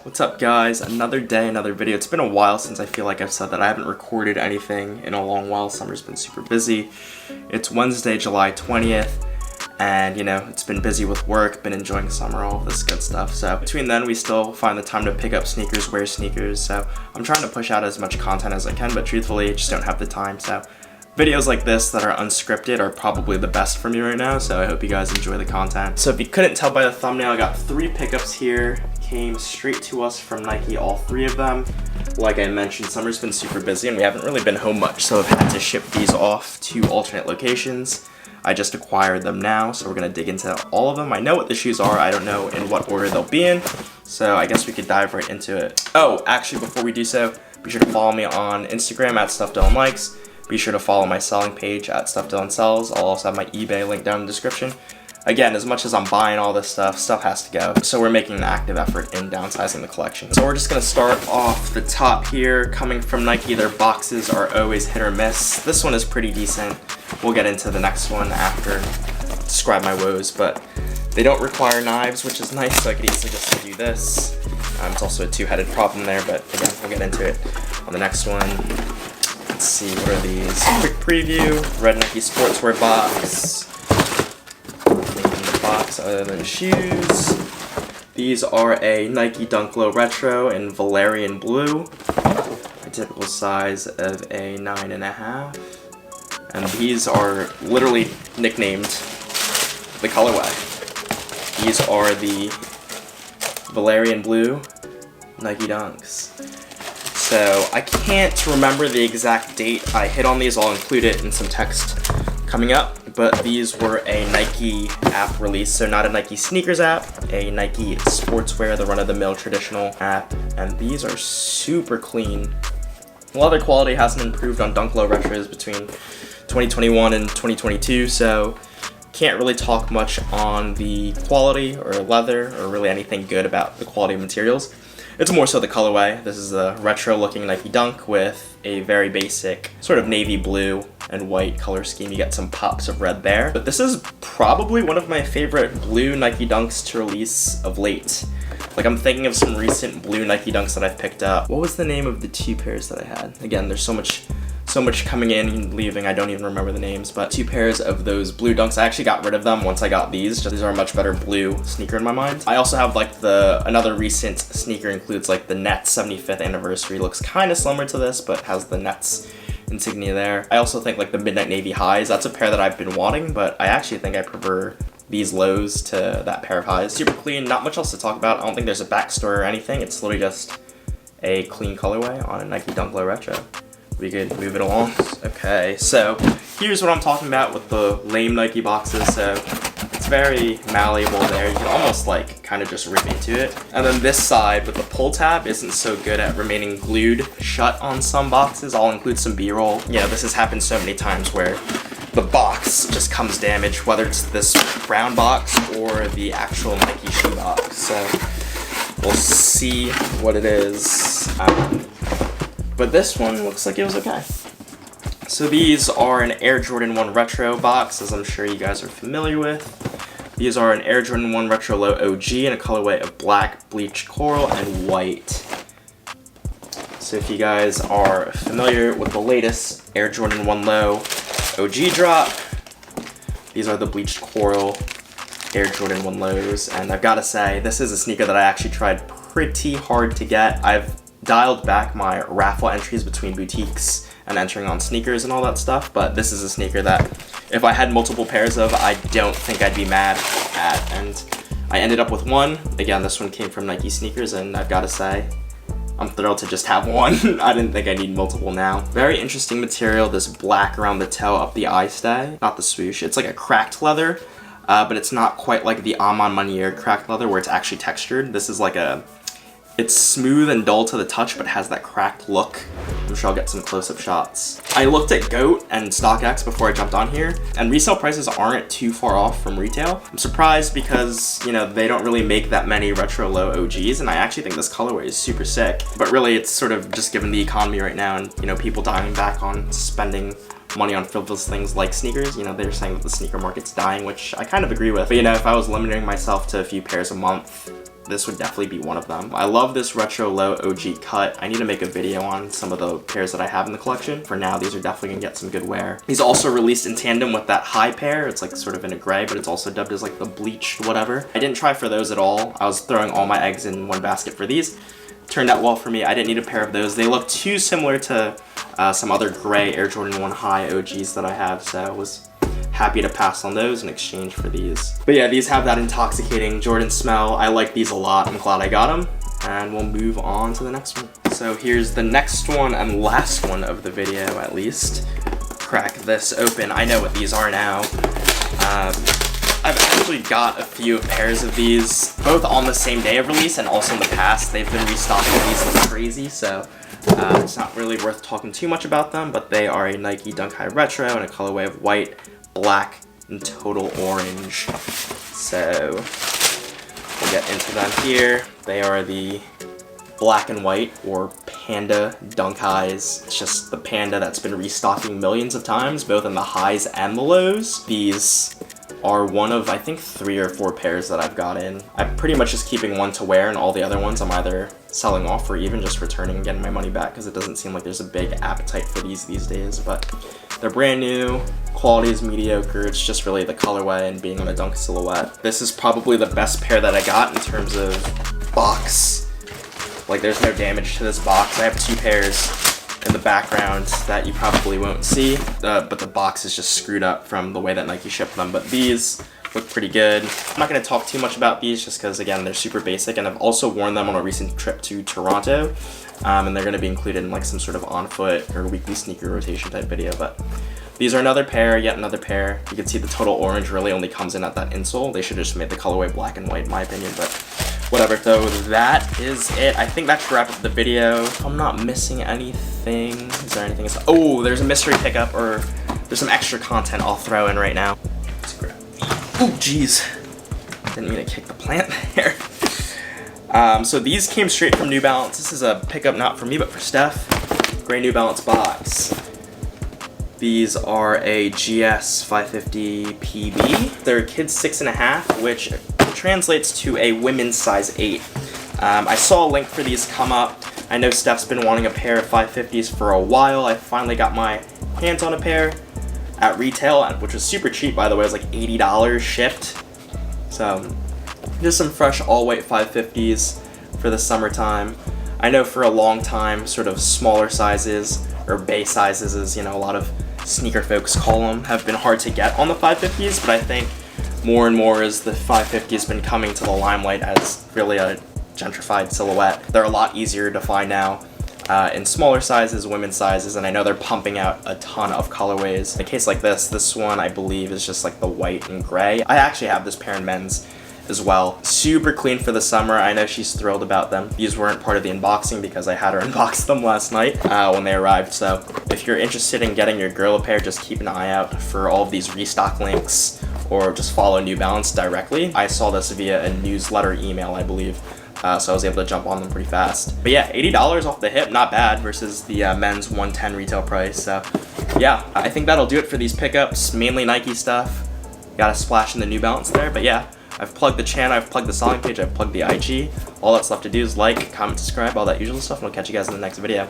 What's up guys? Another day, another video. It's been a while since I feel like I've said that I haven't recorded anything in a long while. Summer's been super busy. It's Wednesday, July 20th, and you know, it's been busy with work, been enjoying summer, all of this good stuff. So between then, we still find the time to pick up sneakers, wear sneakers. So I'm trying to push out as much content as I can, but truthfully, I just don't have the time. So videos like this that are unscripted are probably the best for me right now, so I hope you guys enjoy the content. So if you couldn't tell by the thumbnail, I got 3 pickups here. Came straight to us from Nike, all 3 of them. Like I mentioned, summer's been super busy and we haven't really been home much, so I've had to ship these off to alternate locations. I just acquired them now, so we're gonna dig into all of them. I know what the shoes are, I don't know in what order they'll be in, so I guess we could dive right into it. Oh, actually before we do so, be sure to follow me on Instagram at StuffDylanLikes. Be sure to follow my selling page at StuffDylanSells. I'll also have my eBay link down in the description. Again, as much as I'm buying all this stuff has to go. So we're making an active effort in downsizing the collection. So we're just gonna start off the top here. Coming from Nike, their boxes are always hit or miss. This one is pretty decent. We'll get into the next one after, describe my woes, but they don't require knives, which is nice, so I could easily just do this. It's also a 2-headed problem there, but again, we'll get into it on the next one. Let's see, what are these? Quick preview, red Nike sportswear box. Box other than shoes. These are a Nike Dunk Low Retro in Valerian blue, a typical size of a 9.5, and these are literally nicknamed the Colorway. These are the Valerian blue Nike Dunks. So I can't remember the exact date I hit on these. I'll include it in some text coming up. But these were a Nike app release, so not a Nike sneakers app, a Nike sportswear, the run-of-the-mill traditional app, and these are super clean. Leather quality hasn't improved on Dunk Low Retros between 2021 and 2022, so can't really talk much on the quality or leather or really anything good about the quality of materials. It's more so the colorway. This is a retro-looking Nike Dunk with a very basic sort of navy blue and white color scheme. You get some pops of red there. But this is probably one of my favorite blue Nike Dunks to release of late. Like, I'm thinking of some recent blue Nike Dunks that I've picked up. What was the name of the 2 pairs that I had? Again, there's so much coming in and leaving, I don't even remember the names, but 2 pairs of those blue Dunks. I actually got rid of them once I got these. These are a much better blue sneaker in my mind. I also have like another recent sneaker includes like the Nets 75th anniversary. Looks kind of similar to this, but has the Nets insignia there. I also think like the Midnight Navy highs, that's a pair that I've been wanting, but I actually think I prefer these lows to that pair of highs. Super clean, not much else to talk about. I don't think there's a backstory or anything. It's literally just a clean colorway on a Nike Dunk Low Retro. We could move it along. Okay, so here's what I'm talking about with the lame Nike boxes. So it's very malleable there. You can almost like kind of just rip into it. And then this side with the pull tab isn't so good at remaining glued shut on some boxes. I'll include some B-roll. Yeah, this has happened so many times where the box just comes damaged, whether it's this brown box or the actual Nike shoe box. So we'll see what it is. But this one looks like it was okay. So these are an Air Jordan 1 Retro box, as I'm sure you guys are familiar with. These are an Air Jordan 1 Retro Low OG in a colorway of black, bleached coral, and white. So if you guys are familiar with the latest Air Jordan 1 Low OG drop, these are the bleached coral Air Jordan 1 Lows. And I've got to say, this is a sneaker that I actually tried pretty hard to get. I've dialed back my raffle entries between boutiques and entering on sneakers and all that stuff, but this is a sneaker that if I had multiple pairs of, I don't think I'd be mad at, and I ended up with one. Again, this one came from Nike sneakers, and I've got to say, I'm thrilled to just have one. I didn't think I need multiple now. Very interesting material, this black around the toe up the eye stay, not the swoosh. It's like a cracked leather, but it's not quite like the Amon Meunier cracked leather where it's actually textured. This is like it's smooth and dull to the touch, but has that cracked look. I'm sure I'll get some close-up shots. I looked at GOAT and StockX before I jumped on here, and resale prices aren't too far off from retail. I'm surprised because, you know, they don't really make that many retro low OGs, and I actually think this colorway is super sick. But really, it's sort of just given the economy right now and, you know, people dialing back on spending money on frivolous things like sneakers. You know, they're saying that the sneaker market's dying, which I kind of agree with. But, you know, if I was limiting myself to a few pairs a month, this would definitely be one of them. I love this retro low OG cut. I need to make a video on some of the pairs that I have in the collection. For now, these are definitely gonna get some good wear. These also released in tandem with that high pair. It's like sort of in a gray, but it's also dubbed as like the bleached whatever. I didn't try for those at all. I was throwing all my eggs in one basket for these. Turned out well for me. I didn't need a pair of those. They look too similar to some other gray Air Jordan 1 High OGs that I have, so I was happy to pass on those in exchange for these. But yeah, these have that intoxicating Jordan smell. I like these a lot. I'm glad I got them. And we'll move on to the next one. So here's the next one and last one of the video, at least. Crack this open. I know what these are now. I've actually got a few pairs of these, both on the same day of release and also in the past. They've been restocking these like crazy, so it's not really worth talking too much about them, but they are a Nike Dunk High Retro in a colorway of white, black, and total orange. So we'll get into them here. They are the black and white or Panda Dunk Highs. It's just the Panda that's been restocking millions of times, both in the highs and the lows. These are one of, I think, 3 or 4 pairs that I've got in. I'm pretty much just keeping one to wear, and all the other ones I'm either selling off or even just returning and getting my money back, because it doesn't seem like there's a big appetite for these days. But they're brand new, quality is mediocre, it's just really the colorway and being on a dunk silhouette. This is probably the best pair that I got in terms of box. Like, there's no damage to this box. I have 2 pairs in the background that you probably won't see, but the box is just screwed up from the way that Nike shipped them. But these look pretty good. I'm not going to talk too much about these just because, again, they're super basic, and I've also worn them on a recent trip to Toronto, and they're going to be included in like some sort of on-foot or weekly sneaker rotation type video. But these are another pair, yet another pair. You can see the total orange really only comes in at that insole. They should have just made the colorway black and white in my opinion, but whatever. So that is it. I think that should wrap up the video. I'm not missing anything. Is there anything else? Oh, there's a mystery pickup, or there's some extra content I'll throw in right now. Let's grab these. Oh, geez. Didn't mean to kick the plant there. So these came straight from New Balance. This is a pickup not for me, but for Steph. Gray New Balance box. These are a GS 550 PB. They're kids 6.5, which translates to a women's size 8. I saw a link for these come up. I know Steph's been wanting a pair of 550s for a while. I finally got my hands on a pair at retail, which was super cheap, by the way. It was like $80 shipped. So just some fresh all-white 550s for the summertime. I know for a long time, sort of smaller sizes, or bay sizes as, you know, a lot of sneaker folks call them, have been hard to get on the 550s, but I think more and more as the 550 has been coming to the limelight as really a gentrified silhouette. They're a lot easier to find now in smaller sizes, women's sizes, and I know they're pumping out a ton of colorways. In a case like this one I believe is just like the white and gray. I actually have this pair in men's as well. Super clean for the summer. I know she's thrilled about them. These weren't part of the unboxing because I had her unbox them last night when they arrived. So if you're interested in getting your girl a pair, just keep an eye out for all of these restock links, or just follow New Balance directly. I saw this via a newsletter email, I believe. So I was able to jump on them pretty fast. But yeah, $80 off the hip, not bad, versus the men's $110 retail price. So yeah, I think that'll do it for these pickups, mainly Nike stuff. Got a splash in the New Balance there, but yeah, I've plugged the channel, I've plugged the selling page, I've plugged the IG. All that's left to do is like, comment, subscribe, all that usual stuff, and I'll catch you guys in the next video.